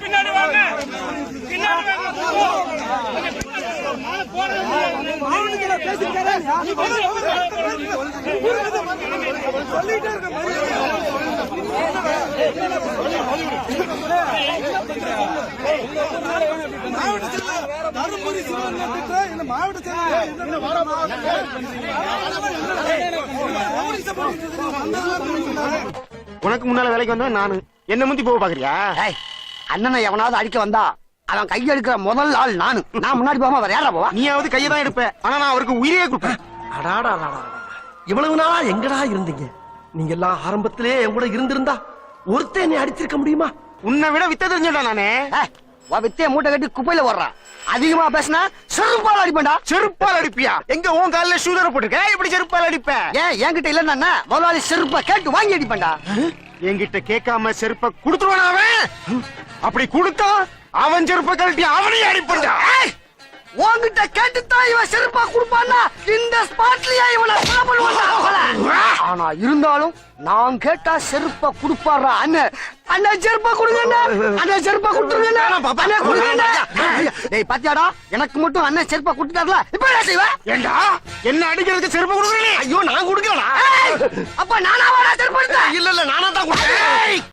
பின்னாடி வாங்க. உனக்கு முன்னால வேலைக்கு வந்தா நானு என்ன முந்தி போக பாக்குறியா? அண்ணனை எவனாவது அடிக்க வந்தா அவன் கைய எடுக்கிற முதல் ஆள் நானு. நான் முன்னாடி போகாம வேற யாரா போவா? நீயாவது கையை தான் எடுப்ப, ஆனா நான் அவருக்கு உயிரே கொடுப்பேன். இவ்வளவு நாளா எங்கடா இருந்தீங்க? நீங்க எல்லாம் ஆரம்பத்திலே என் கூட இருந்திருந்தா ஒருத்தன் நீ அடிச்சிருக்க முடியுமா? உன்னை விட வித்த தெரிஞ்சடா நானே. வித்தைய மூட்டை கட்டி குப்பையில போடுறான். அதிகமா பேசினா செருப்பால் அடிப்பேன்டா. செருப்பால் அடிப்பியா? எங்க உன் காலில் ஷூதர போட்டுருக்க, எப்படி செருப்பால் அடிப்ப? ஏன் என்கிட்ட இல்லன்னா முதலாளி செருப்பா கேட்டு வாங்கி அடிப்பேன்டா. என்கிட்ட கேட்காம செருப்ப குடுத்துருவான் அவன். அப்படி கொடுத்தா அவன் செருப்ப கழட்டி அவனையும் அடிப்பா. உன்கிட்ட கேட்டுத்தான் இவன் செருப்பா கொடுப்பான்னா இந்த ஸ்பாட்லயே இவனை கொலை பண்ணுவான்டா. ஆனா இருந்தாலும் நான் கேட்டா செருப்பா கொடுப்பாரா அண்ணன். அண்ணன் செருப்பா கொடுங்க, அண்ணன் செருப்பா கொடுத்துருங்க. டேய் பாத்தியாடா, எனக்கு மட்டும் அண்ணன் செருப்பா கொடுத்துட்டார்ல, இப்ப என்ன செய்வ? ஏண்டா என்ன அடிக்கிறதுக்கு செருப்பா கொடுக்குறீங்க? ஐயோ நான் கொடுக்கலடா. அப்ப நானா செருப்பா? இல்ல நானா தான் கொடுத்தேன்.